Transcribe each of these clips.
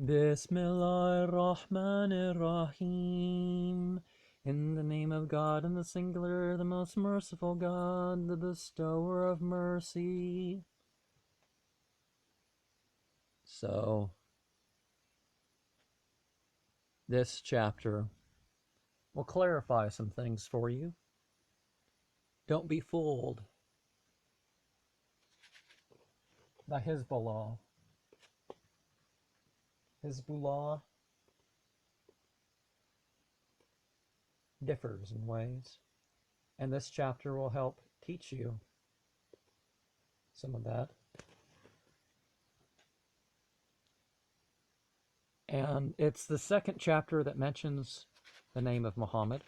Bismillahirrahmanirrahim. In the name of God, in the singular, the most merciful God, the bestower of mercy. So, this chapter will clarify some things for you. Don't be fooled by Hezbollah. Hezbollah differs in ways, and this chapter will help teach you some of that. And it's the second chapter that mentions the name of Muhammad.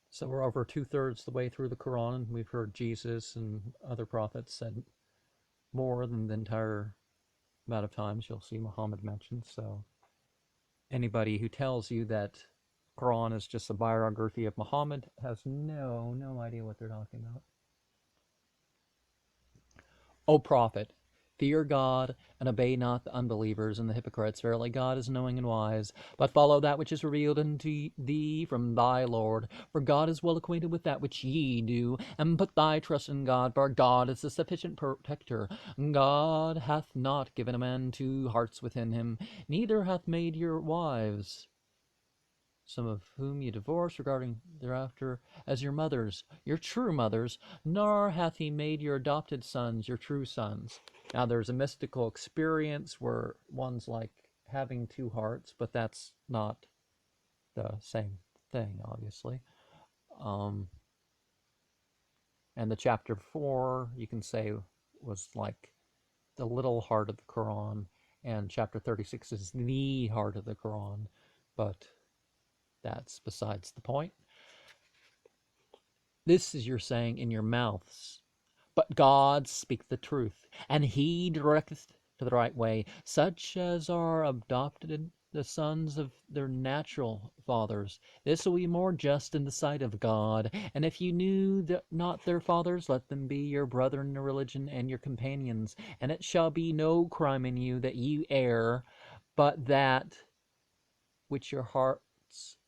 So we're over 2/3 the way through the Quran. We've heard Jesus and other prophets said more than the entire amount of times you'll see Muhammad mentioned. So anybody who tells you that Quran is just a biography of Muhammad has no idea what they're talking about. O Prophet, fear God, and obey not the unbelievers and the hypocrites. Verily God is knowing and wise. But follow that which is revealed unto thee from thy Lord. For God is well acquainted with that which ye do. And put thy trust in God, for God is a sufficient protector. God hath not given a man two hearts within him, neither hath made your wives, some of whom ye divorce regarding thereafter, as your mothers, your true mothers, nor hath he made your adopted sons your true sons. Now there's a mystical experience where one's like having two hearts, but that's not the same thing, obviously. And the chapter 4, you can say, was like the little heart of the Quran, and chapter 36 is the heart of the Quran, but that's besides the point. This is your saying in your mouths, but God speak the truth, and he directeth to the right way, such as are adopted the sons of their natural fathers. This will be more just in the sight of God. And if you knew not their fathers, let them be your brethren in religion and your companions. And it shall be no crime in you that you err, but that which your hearts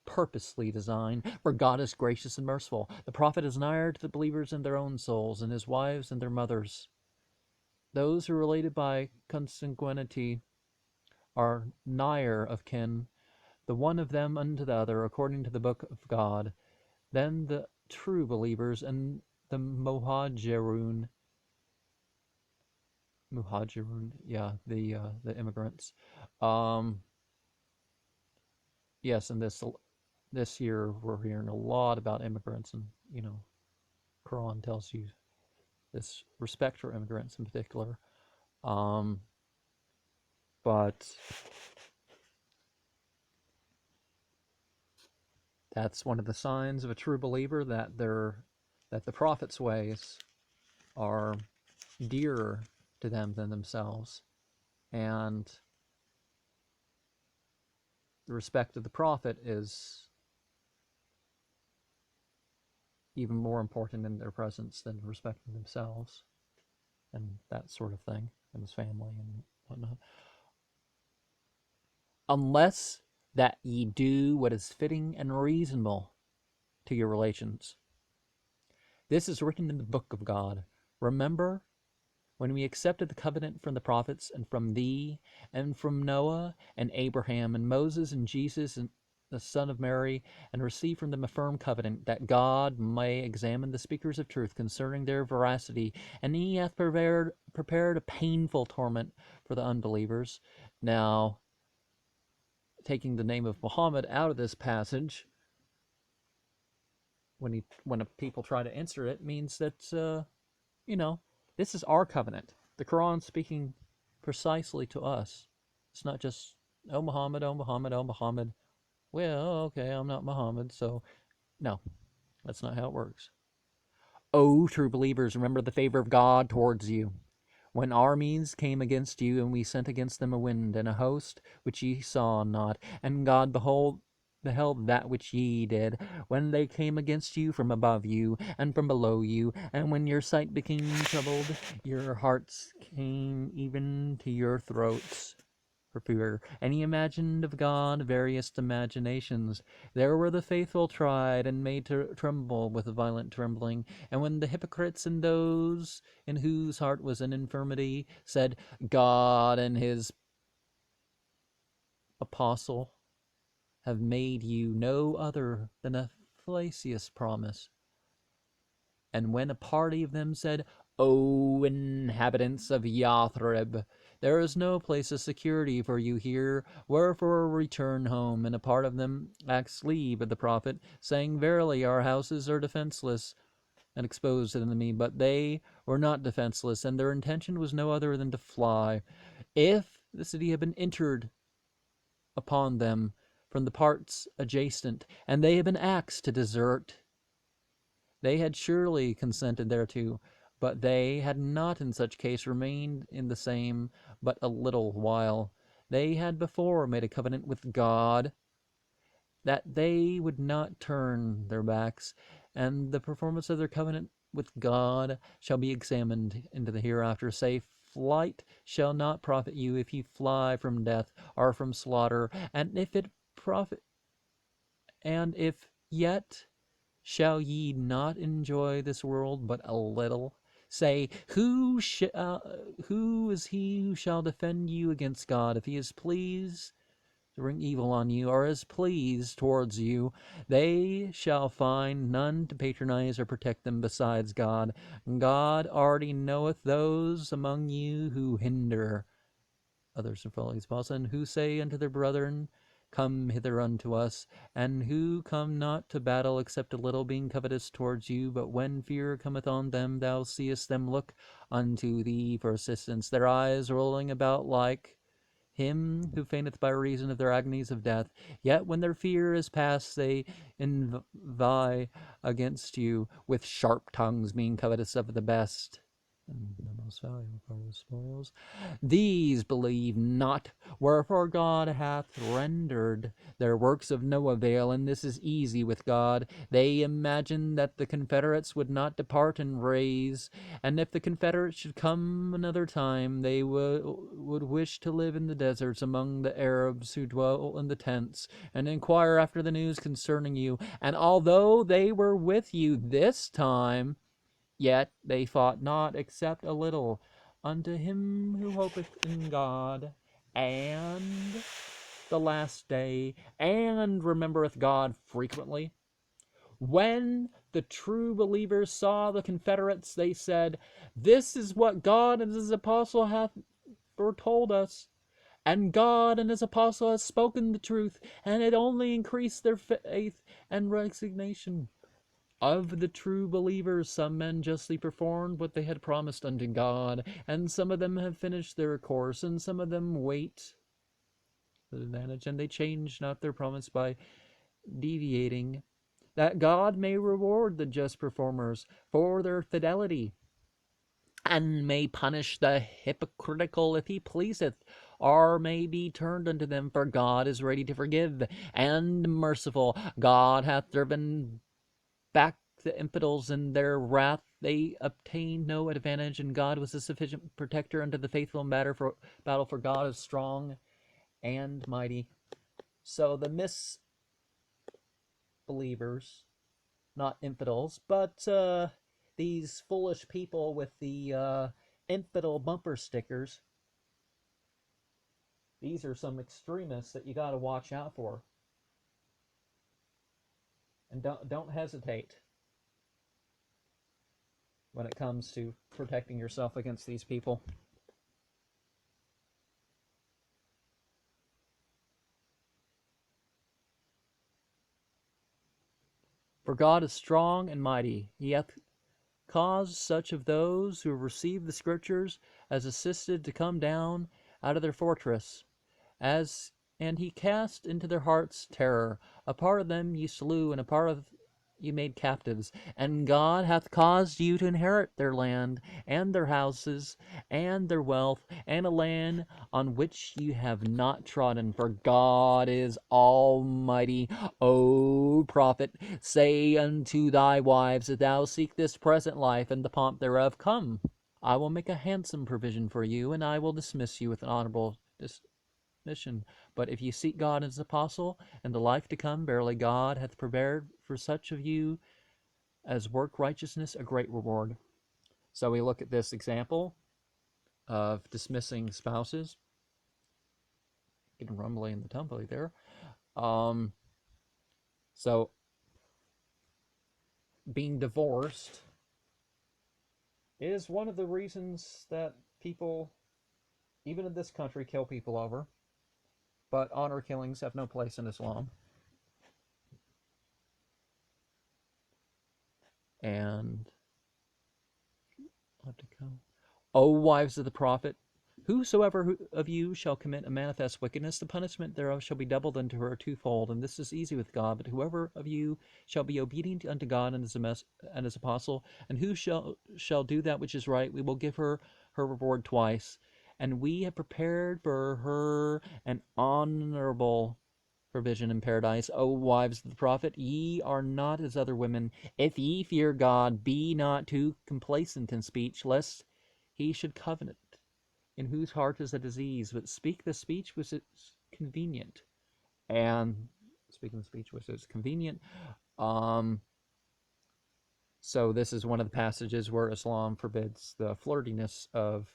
purposely design, for God is gracious and merciful. The prophet is nigher to the believers in their own souls, and his wives and their mothers. Those who are related by consanguinity are nigher of kin, the one of them unto the other, according to the book of God. Then the true believers and the muhajirun, yeah, the immigrants. Yes, and this year we're hearing a lot about immigrants, and Quran tells you this respect for immigrants in particular. But that's one of the signs of a true believer, that the prophet's ways are dearer to them than themselves, and the respect of the prophet is even more important in their presence than respecting themselves, and that sort of thing, and his family and whatnot. Unless that ye do what is fitting and reasonable to your relations. This is written in the book of God. Remember when we accepted the covenant from the prophets, and from thee, and from Noah, and Abraham, and Moses, and Jesus, and the son of Mary, and received from them a firm covenant, that God may examine the speakers of truth concerning their veracity, and he hath prepared a painful torment for the unbelievers. Now, taking the name of Muhammad out of this passage, when people try to insert it, means that this is our covenant. The Quran speaking precisely to us. It's not just, oh Muhammad, oh Muhammad, oh Muhammad. Well, okay, I'm not Muhammad, so no, that's not how it works. O true believers, remember the favor of God towards you, when armies came against you, and we sent against them a wind and a host which ye saw not, and God beheld that which ye did, when they came against you from above you, and from below you, and when your sight became troubled, your hearts came even to your throats for fear. And he imagined of God various imaginations. There were the faithful tried, and made to tremble with a violent trembling. And when the hypocrites and those in whose heart was an infirmity said, God and his apostle have made you no other than a fallacious promise. And when a party of them said, O inhabitants of Yathrib, there is no place of security for you here, wherefore return home. And a part of them asked leave of the prophet, saying, Verily, our houses are defenseless and exposed to the enemy. But they were not defenseless, and their intention was no other than to fly. If the city had been entered upon them from the parts adjacent, and they had been asked to desert, they had surely consented thereto, but they had not in such case remained in the same but a little while. They had before made a covenant with God that they would not turn their backs, and the performance of their covenant with God shall be examined into the hereafter. Say, flight shall not profit you if you fly from death or from slaughter, and if yet shall ye not enjoy this world but a little? Say, who is he who shall defend you against God? If he is pleased to bring evil on you, or is pleased towards you, they shall find none to patronize or protect them besides God. God already knoweth those among you who hinder others from following his laws, and who say unto their brethren, Come hither unto us, and who come not to battle except a little, being covetous towards you. But when fear cometh on them, thou seest them look unto thee for assistance, their eyes rolling about like him who fainteth by reason of their agonies of death. Yet when their fear is past, they invie against you with sharp tongues, being covetous of the best and the most valuable part of the spoils. These believe not, wherefore God hath rendered their works of no avail, and this is easy with God. They imagine that the Confederates would not depart and raise, and if the Confederates should come another time, they would wish to live in the deserts among the Arabs who dwell in the tents, and inquire after the news concerning you. And although they were with you this time, yet they fought not except a little. Unto him who hopeth in God, and the last day, and remembereth God frequently. When the true believers saw the Confederates, they said, This is what God and his apostle hath foretold us. And God and his apostle has spoken the truth, and it only increased their faith and resignation. Of the true believers, some men justly performed what they had promised unto God, and some of them have finished their course, and some of them wait for the advantage, and they change not their promise by deviating, that God may reward the just performers for their fidelity, and may punish the hypocritical if he pleaseth, or may be turned unto them, for God is ready to forgive and merciful. God hath driven back the infidels in their wrath. They obtained no advantage, and God was a sufficient protector unto the faithful in battle, for God is strong and mighty. So the misbelievers, not infidels, but these foolish people with the infidel bumper stickers, these are some extremists that you got to watch out for. And don't hesitate when it comes to protecting yourself against these people. For God is strong and mighty. He hath caused such of those who have received the Scriptures as assisted to come down out of their fortress, and he cast into their hearts terror. A part of them ye slew, and a part of you made captives, and God hath caused you to inherit their land, and their houses, and their wealth, and a land on which you have not trodden, for God is almighty. O prophet, say unto thy wives, that thou seek this present life and the pomp thereof, come, I will make a handsome provision for you, and I will dismiss you with an honorable dismission. But if you seek God as apostle, and the life to come, verily God hath prepared for such of you as work righteousness a great reward. So we look at this example of dismissing spouses. Getting rumbly in the tumbly there. So being divorced is one of the reasons that people, even in this country, kill people over. But honor killings have no place in Islam. And I'll have to go. O wives of the prophet, whosoever of you shall commit a manifest wickedness, the punishment thereof shall be doubled unto her twofold. And this is easy with God. But whoever of you shall be obedient unto God and his apostle, and who shall do that which is right, we will give her her reward twice. And we have prepared for her an honorable provision in paradise. O wives of the prophet, ye are not as other women. If ye fear God, be not too complacent in speech, lest he should covet, in whose heart is a disease, but speak the speech which is convenient. And speaking the speech which is convenient. So this is one of the passages where Islam forbids the flirtiness of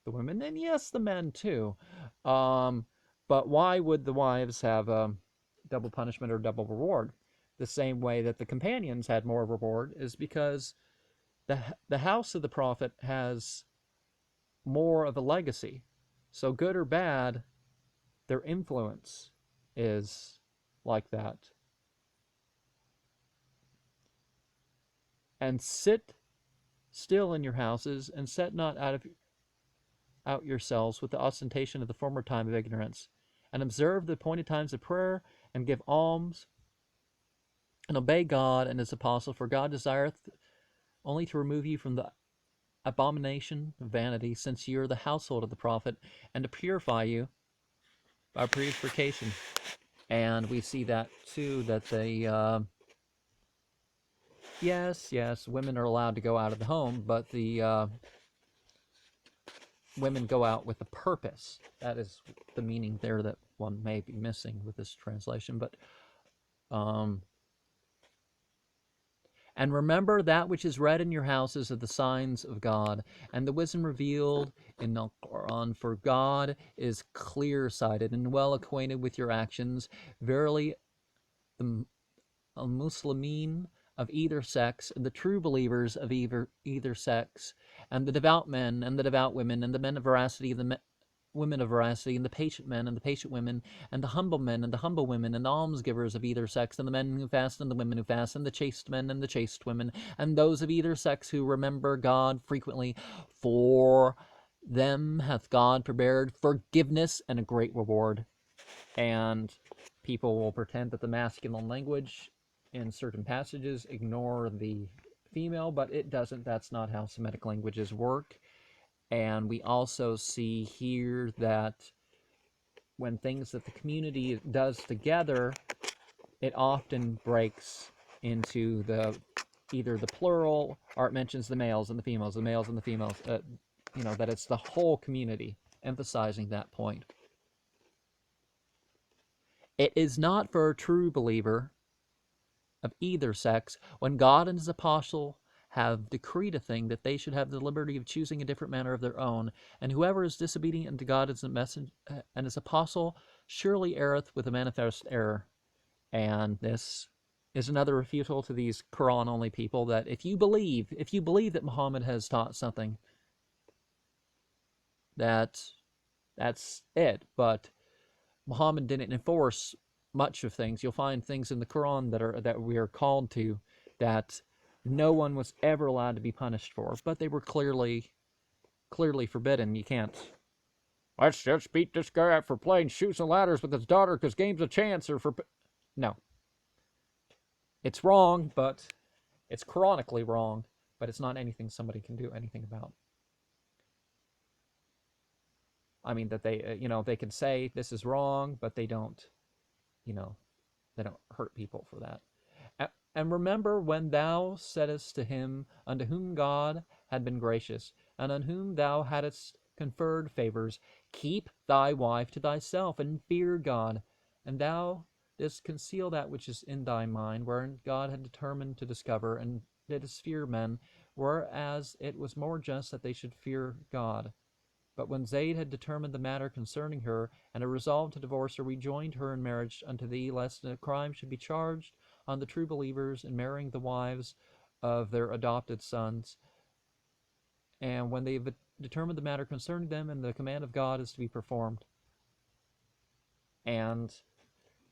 the women, and yes, the men too. But why would the wives have double punishment or double reward? The same way that the companions had more reward is because the house of the prophet has more of a legacy. So good or bad, their influence is like that. And sit still in your houses, and set not out yourselves with the ostentation of the former time of ignorance, and observe the appointed times of prayer, and give alms, and obey God and his apostle, for God desireth only to remove you from the abomination of vanity, since you are the household of the prophet, and to purify you by purification. And we see that too, that they yes, women are allowed to go out of the home, but the women go out with a purpose. That is the meaning there that one may be missing with this translation. But and remember that which is read in your houses of the signs of God, and the wisdom revealed in Alcoran, for God is clear-sighted and well acquainted with your actions. Verily, the al-Muslimin of either sex, and the true believers of either sex, and the devout men and the devout women, and the men of veracity, the women of veracity, and the patient men and the patient women, and the humble men and the humble women, and the almsgivers of either sex, and the men who fast and the women who fast, and the chaste men and the chaste women, and those of either sex who remember God frequently. For them hath God prepared forgiveness and a great reward. And people will pretend that the masculine language in certain passages ignore the female, but it doesn't. That's not how Semitic languages work. And we also see here that when things that the community does together, it often breaks into either the plural, or it mentions the males and the females, that it's the whole community, emphasizing that point. It is not for a true believer of either sex, when God and his apostle have decreed a thing, that they should have the liberty of choosing a different manner of their own. And whoever is disobedient unto God as a messenger and his apostle surely erreth with a manifest error. And this is another refutal to these Quran-only people, that if you believe that Muhammad has taught something, that's it. But Muhammad didn't enforce much of things. You'll find things in the Quran that we are called to, that no one was ever allowed to be punished for, but they were clearly forbidden. You can't, let's just beat this guy up for playing Chutes and Ladders with his daughter because game's a chance, or for... No. It's wrong, but it's chronically wrong, but it's not anything somebody can do anything about. I mean, that they, they can say this is wrong, but they don't, you know, they don't hurt people for that. And remember when thou saidst to him, unto whom God had been gracious, and on whom thou hadst conferred favors, keep thy wife to thyself, and fear God, and thou didst conceal that which is in thy mind, wherein God had determined to discover, and didst fear men, whereas it was more just that they should fear God. But when Zayd had determined the matter concerning her, and had resolved to divorce her, rejoined her in marriage unto thee, lest a crime should be charged on the true believers in marrying the wives of their adopted sons. And when they have determined the matter concerning them, and the command of God is to be performed. And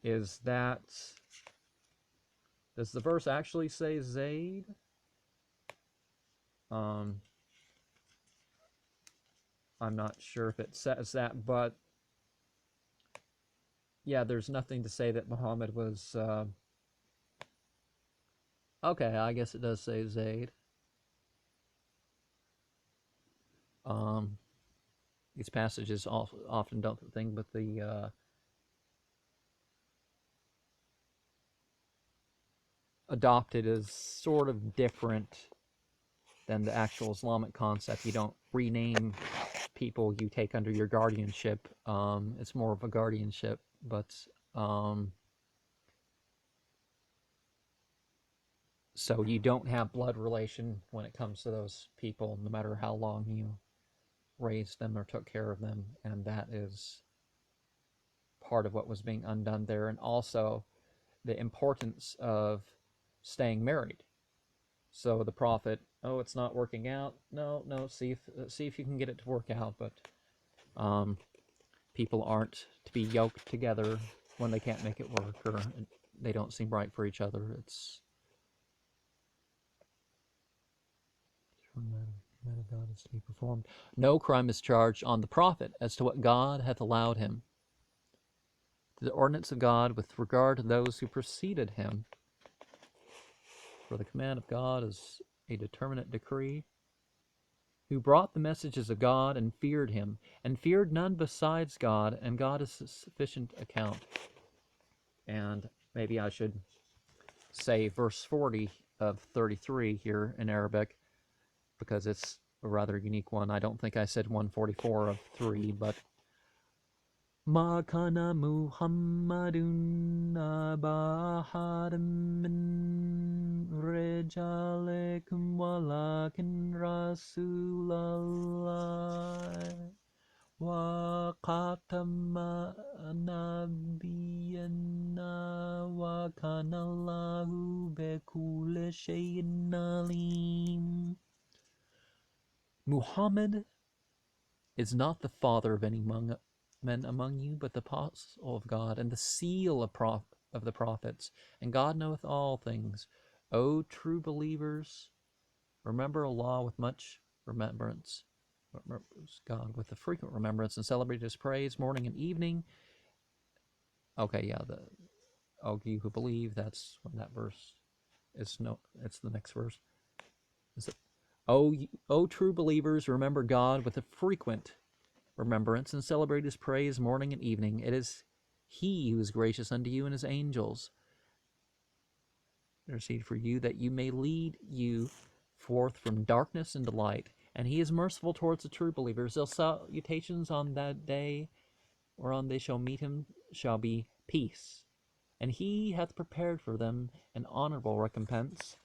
does the verse actually say Zayd? I'm not sure if it says that, but yeah, there's nothing to say that Muhammad was. Okay, I guess it does say Zayd. These passages often don't think, but the adopted is sort of different than the actual Islamic concept. You don't rename people you take under your guardianship. It's more of a guardianship, but so you don't have blood relation when it comes to those people, no matter how long you raised them or took care of them, and that is part of what was being undone there, and also the importance of staying married. So the prophet, oh, it's not working out. No, see if you can get it to work out. But people aren't to be yoked together when they can't make it work or they don't seem right for each other. It's command of God is to be performed. No crime is charged on the prophet as to what God hath allowed him. The ordinance of God with regard to those who preceded him. For the command of God is a determinate decree, who brought the messages of God and feared him, and feared none besides God, and God is sufficient account. And maybe I should say verse 40 of 33 here in Arabic, because it's a rather unique one. I don't think I said 144 of 3, but Ma kana Muhammadun aba ahadin min rijalikum walakin Rasulallah wa khatama nabiyana wa kana Allahu bikulli shay'in alim. Muhammad is not the father of any men among you, but the apostle of God, and the seal of the prophets. And God knoweth all things. O true believers, remember Allah with much remembrance. God with a frequent remembrance, and celebrate his praise morning and evening. Okay, yeah, O you who believe, that's when that verse is. No, it's the next verse. Is it, O true believers, remember God with a frequent remembrance, and celebrate his praise morning and evening. It is he who is gracious unto you and his angels intercede for you, that you may lead you forth from darkness into light. And he is merciful towards the true believers. Their salutations on that day whereon they shall meet him shall be peace. And he hath prepared for them an honorable recompense.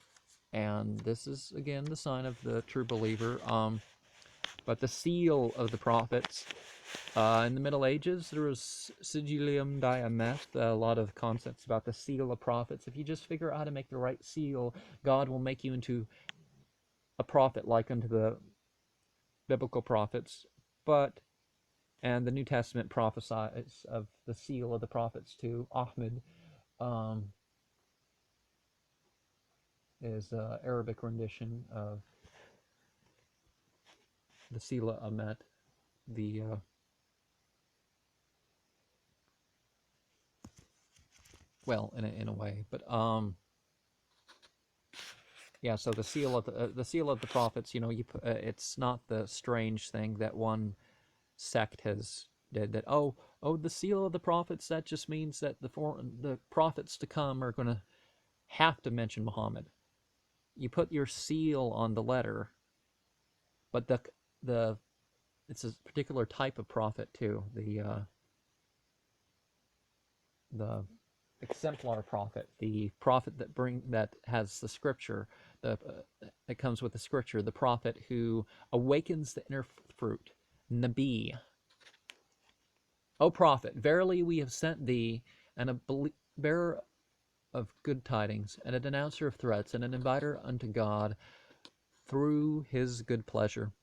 And this is, again, the sign of the true believer. But the seal of the prophets, in the Middle Ages, there was sigillium diameth, a lot of concepts about the seal of prophets. If you just figure out how to make the right seal, God will make you into a prophet like unto the biblical prophets. And the New Testament prophesies of the seal of the prophets too. Ahmed is an Arabic rendition of the Sila Amet, the well, in a way, but Yeah, so the seal of the prophets, you put, it's not the strange thing that one sect has did, that the seal of the prophets, that just means that the prophets to come are going to have to mention Muhammad. You put your seal on the letter, but the it's a particular type of prophet too. The exemplar prophet, the prophet that has the scripture, that comes with the scripture, the prophet who awakens the inner fruit, Nabi. O prophet, verily we have sent thee, and a bearer of good tidings, and a denouncer of threats, and an inviter unto God through his good pleasure,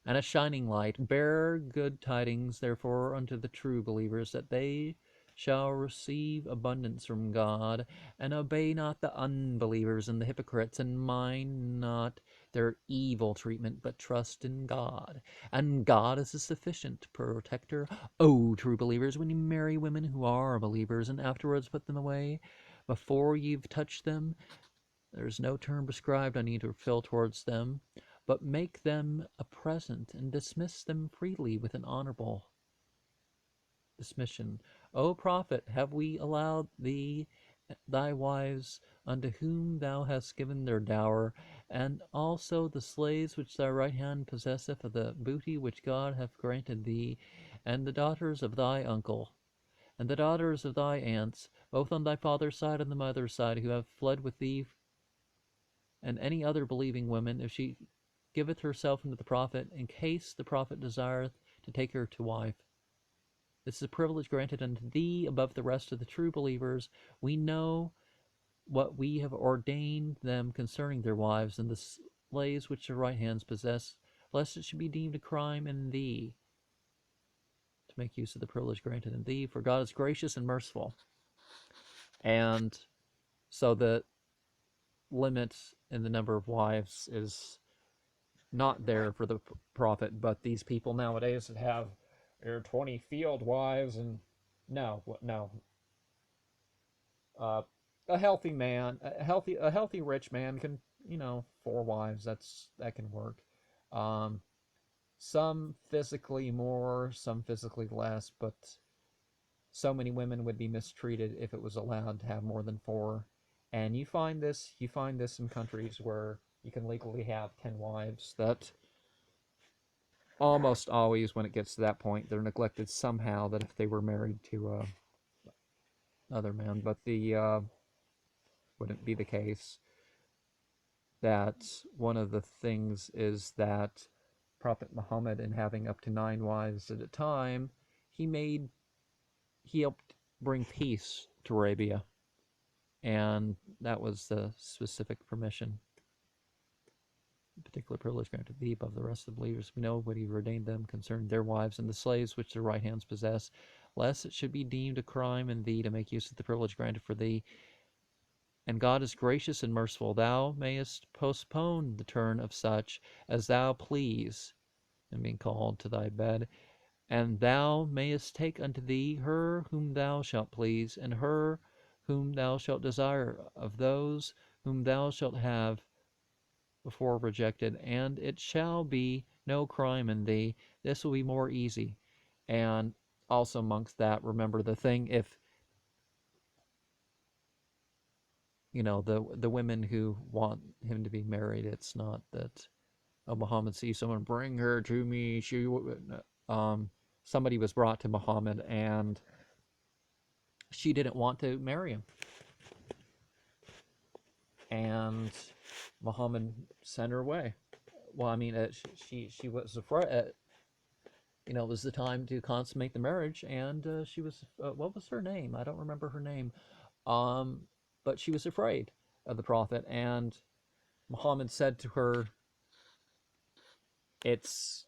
and a shining light. Bear good tidings, therefore, unto the true believers, that they shall receive abundance from God, and obey not the unbelievers and the hypocrites, and mind not their evil treatment, but trust in God. And God is a sufficient protector. O true believers, when you marry women who are believers, and afterwards put them away, before you've touched them, there's no term prescribed on you to fulfill towards them, but make them a present, and dismiss them freely with an honorable dismission. O prophet, have we allowed thee thy wives, unto whom thou hast given their dower, and also the slaves which thy right hand possesseth of the booty which God hath granted thee, and the daughters of thy uncle, and the daughters of thy aunts, both on thy father's side and the mother's side, who have fled with thee, and any other believing woman, if she giveth herself unto the prophet, in case the prophet desireth to take her to wife. This is a privilege granted unto thee above the rest of the true believers. We know what we have ordained them concerning their wives, and the slaves which their right hands possess, lest it should be deemed a crime in thee to make use of the privilege granted in thee, for God is gracious and merciful. And so the limit in the number of wives is not there for the prophet, but these people nowadays that have their 20 field wives, and no, uh, a healthy man, a healthy rich man can, 4 wives. That can work. Um, some physically more, some physically less, but so many women would be mistreated if it was allowed to have more than 4. And you find this in countries where you can legally have 10 wives. That almost always, when it gets to that point, they're neglected somehow, that if they were married to another man. But the wouldn't be the case. That one of the things is that Prophet Muhammad, in having up to 9 wives at a time, he helped bring peace to Arabia, and that was the specific permission, particular privilege granted thee above the rest of the believers. We know what he ordained them concerning their wives and the slaves which their right hands possess, lest it should be deemed a crime in thee to make use of the privilege granted for thee. And God is gracious and merciful. Thou mayest postpone the turn of such as thou please, and being called to thy bed, and thou mayest take unto thee her whom thou shalt please, and her whom thou shalt desire, of those whom thou shalt have before rejected, and it shall be no crime in thee. This will be more easy. And also amongst that, remember the thing, if the women who want him to be married, it's not that, oh, Muhammad sees someone, bring her to me. Somebody was brought to Muhammad, and she didn't want to marry him, and Muhammad sent her away. Well, I mean, she was afraid. It was the time to consummate the marriage, and she was, what was her name? I don't remember her name. But she was afraid of the prophet, and Muhammad said to her, it's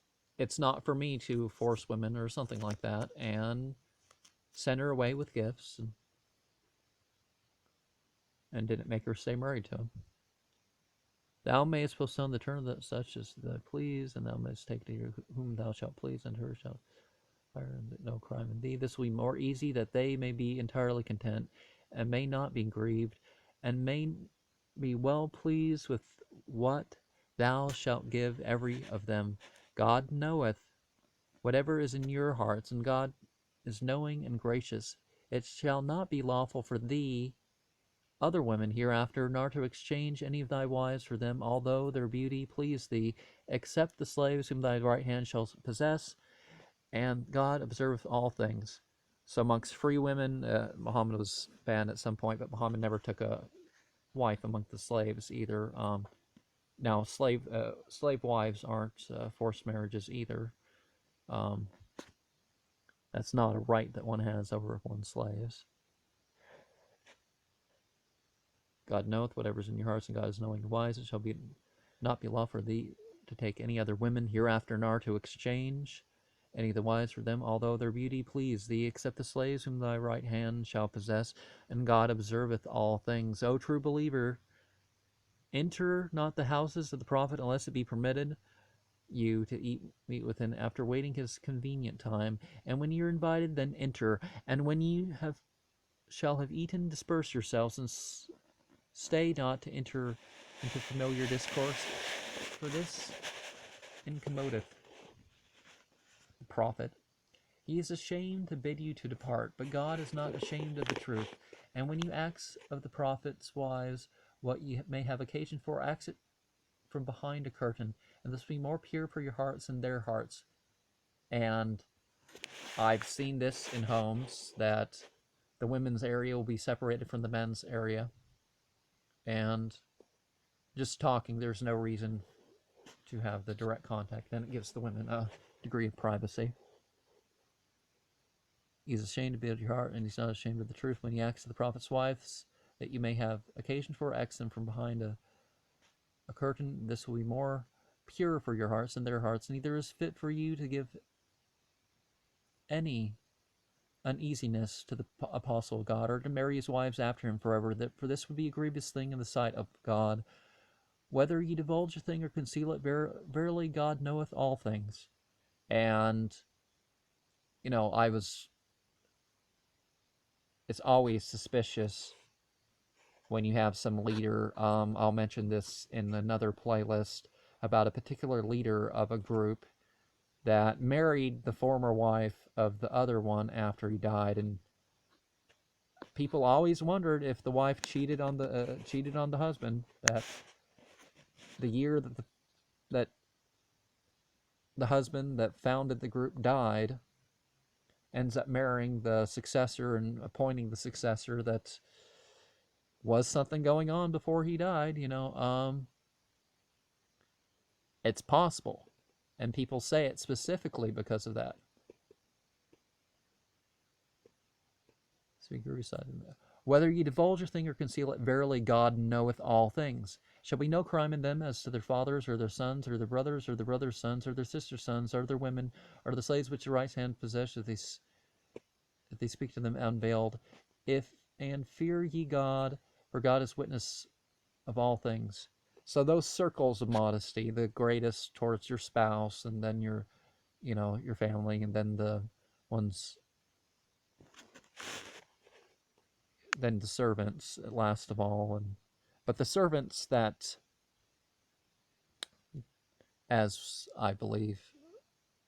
not for me to force women, or something like that, and sent her away with gifts, and didn't make her stay married to him. Thou mayest postpone the turn of such as thou please, and thou mayest take to her whom thou shalt please, and her shalt fire, and no crime in thee. This will be more easy, that they may be entirely content, and may not be grieved, and may be well pleased with what thou shalt give every of them. God knoweth whatever is in your hearts, and God is knowing and gracious. It shall not be lawful for thee other women hereafter, nor to exchange any of thy wives for them, although their beauty please thee, except the slaves whom thy right hand shall possess, and God observeth all things. So amongst free women, Muhammad was banned at some point, but Muhammad never took a wife among the slaves either. Now, slave wives aren't forced marriages either. Um, that's not a right that one has over one's slaves. God knoweth whatever is in your hearts, and God is knowing and wise. It shall be not be lawful for thee to take any other women hereafter, nor to exchange any of the wives for them, although their beauty please thee, except the slaves whom thy right hand shall possess, and God observeth all things. O true believer, enter not the houses of the prophet unless it be permitted you to meet with him after waiting his convenient time, and when you are invited, then enter, and when you shall have eaten, disperse yourselves, and stay not to enter into familiar discourse, for this incommodeth the prophet. He is ashamed to bid you to depart, but God is not ashamed of the truth. And when you ask of the prophet's wives what you may have occasion for, ask it from behind a curtain, and this will be more pure for your hearts than their hearts. And I've seen this in homes, that the women's area will be separated from the men's area, and just talking, there's no reason to have the direct contact. Then it gives the women a degree of privacy. He's ashamed to be at your heart, and he's not ashamed of the truth. When he acts to the prophet's wives that you may have occasion for, ask them from behind a curtain. This will be more pure for your hearts than their hearts. Neither is fit for you to give any uneasiness to the apostle of God, or to marry his wives after him forever, for this would be a grievous thing in the sight of God. Whether ye divulge a thing or conceal it, verily God knoweth all things. And, it's always suspicious when you have some leader. I'll mention this in another playlist about a particular leader of a group that married the former wife of the other one after he died, and people always wondered if the wife cheated on the husband. That the year that the husband that founded the group died, ends up marrying the successor and appointing the successor. That was something going on before he died. It's possible, and people say it specifically because of that. Whether ye divulge a thing or conceal it, verily God knoweth all things. Shall be no crime in them as to their fathers, or their sons, or their brothers, or their brothers' sons, or their sisters' sons, or their women, or the slaves which the right hand possess, if they speak to them unveiled. And fear ye God, for God is witness of all things. So those circles of modesty, the greatest towards your spouse, and then your family, and then the ones, then the servants, last of all. But the servants that, as I believe,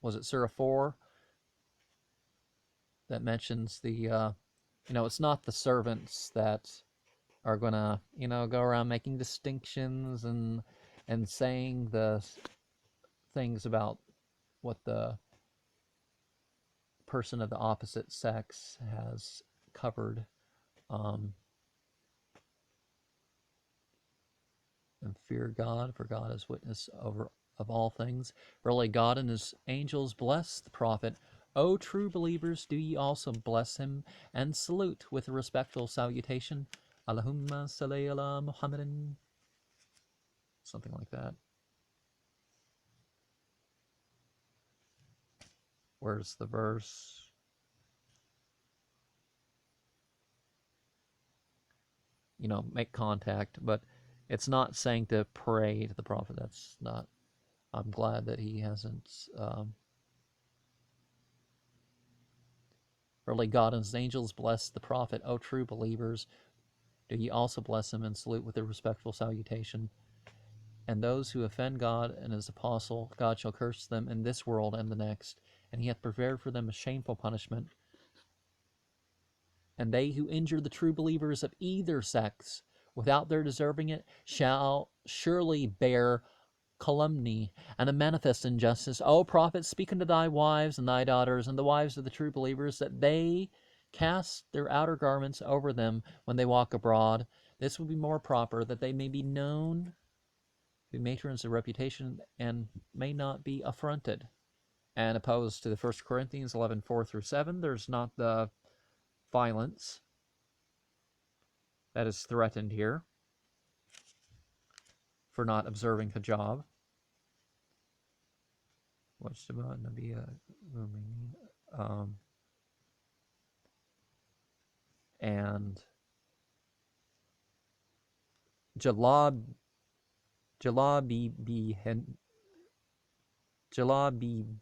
was it Surah 4 that mentions it's not the servants that are gonna, go around making distinctions and saying the things about what the person of the opposite sex has covered. And fear God, for God is witness of all things. Verily God and his angels bless the prophet. O true believers, do ye also bless him, and salute with a respectful salutation. Allahumma salli ala Muhammadin. Something like that. Where's the verse? Make contact, but it's not saying to pray to the prophet. That's not. I'm glad that he hasn't. Verily God and his angels bless the prophet. O true believers, do ye also bless him and salute with a respectful salutation. And those who offend God and his apostle, God shall curse them in this world and the next, and he hath prepared for them a shameful punishment. And they who injure the true believers of either sex, without their deserving it, shall surely bear calumny and a manifest injustice. O prophet, speak unto thy wives and thy daughters and the wives of the true believers, that they cast their outer garments over them when they walk abroad. This would be more proper, that they may be known, be matrons of reputation, and may not be affronted. And opposed to the 1 Corinthians 11:4-7, there's not the violence that is threatened here for not observing hijab. What's about Nabiya and Jalabib.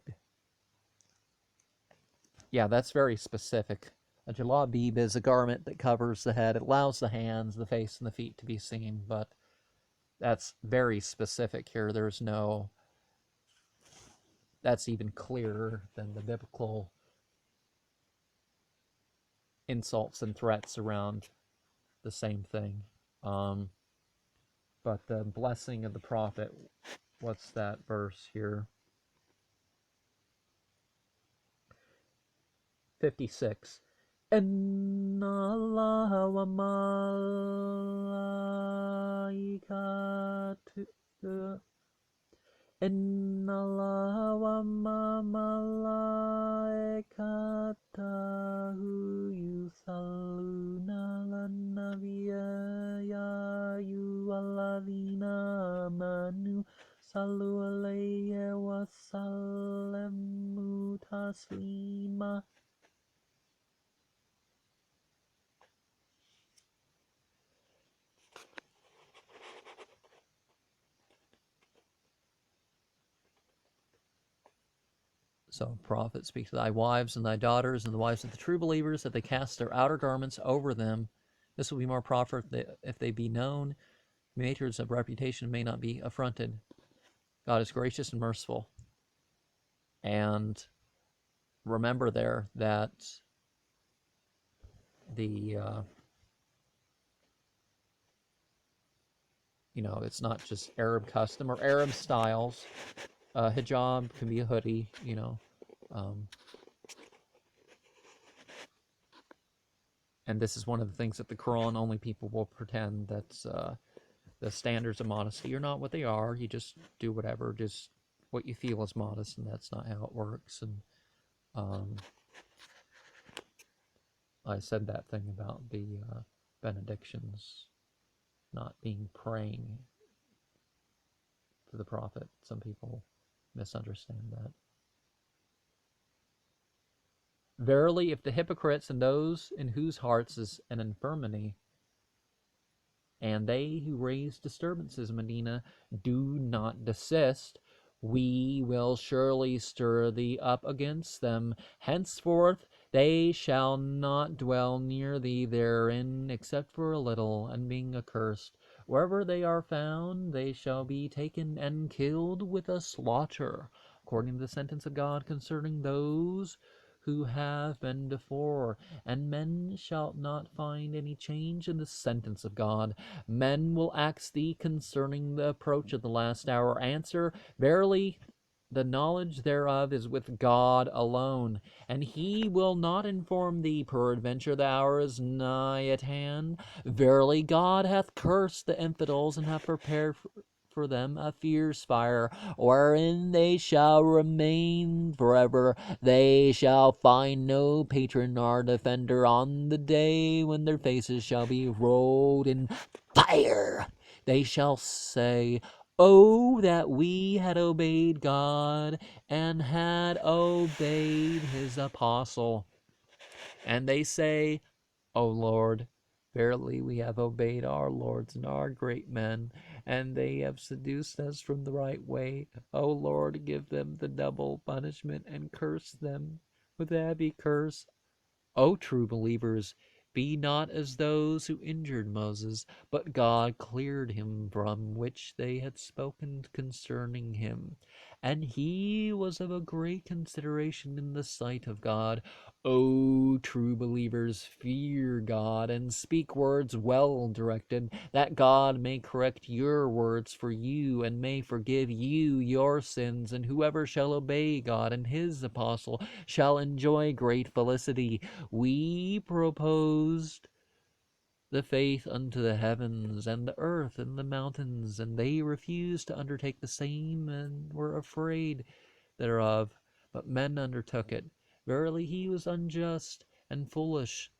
Yeah, that's very specific. A jalabib is a garment that covers the head. It allows the hands, the face, and the feet to be seen, but that's very specific here. There's no... That's even clearer than the biblical insults and threats around the same thing. But the blessing of the prophet, what's that verse here? 56. Inna Allah wa malaikatu Inna Allah wa malaikatahu yusalluna lan nabiyya ya ayyuhalladhina amanu sallu alayhi wa sallimu taslima. So, prophet, speak to thy wives and thy daughters and the wives of the true believers, that they cast their outer garments over them. This will be more proper if they be known, matrons of reputation, may not be affronted. God is gracious and merciful. And remember there that the, it's not just Arab custom or Arab styles. Hijab can be a hoodie, and this is one of the things that the Quran only people will pretend that's the standards of modesty are not what they are. You just do whatever, just what you feel is modest, and that's not how it works. And I said that thing about the benedictions not being praying to the prophet. Some people misunderstand that. Verily, if the hypocrites and those in whose hearts is an infirmity, and they who raise disturbances in Medina do not desist, we will surely stir thee up against them. Henceforth they shall not dwell near thee therein, except for a little, and being accursed. Wherever they are found, they shall be taken and killed with a slaughter, according to the sentence of God concerning those who have been before. And men shall not find any change in the sentence of God. Men will ask thee concerning the approach of the last hour. Answer, verily, the knowledge thereof is with God alone, and he will not inform thee. Peradventure the hour is nigh at hand. Verily, God hath cursed the infidels, and hath prepared for them a fierce fire, wherein they shall remain forever. They shall find no patron nor defender on the day when their faces shall be rolled in fire. They shall say, Oh, that we had obeyed God and had obeyed his apostle. And they say, O Lord, verily we have obeyed our lords and our great men, and they have seduced us from the right way. O Lord, give them the double punishment and curse them with a heavy curse. O true believers, Be not as those who injured Moses, but God cleared him from which they had spoken concerning him. And he was of a great consideration in the sight of God. O true believers, fear God and speak words well directed, that God may correct your words for you and may forgive you your sins. And whoever shall obey God and his apostle shall enjoy great felicity. We proposed the faith unto the heavens and the earth and the mountains, and they refused to undertake the same, and were afraid thereof. But men undertook it. Verily he was unjust and foolish.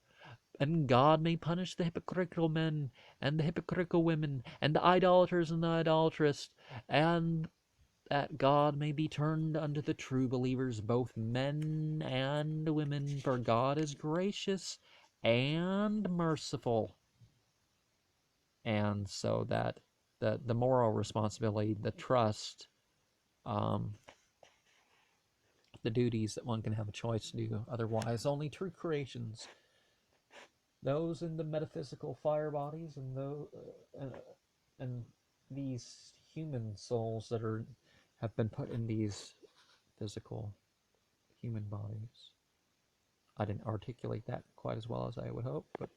And God may punish the hypocritical men and the hypocritical women, and the idolaters and the idolatrous, and that God may be turned unto the true believers, both men and women, for God is gracious and merciful. And so that the moral responsibility, the trust, um, the duties that one can have a choice to do. Otherwise, only true creations, those in the metaphysical fire bodies, and these human souls that have been put in these physical human bodies. I didn't articulate that quite as well as I would hope, but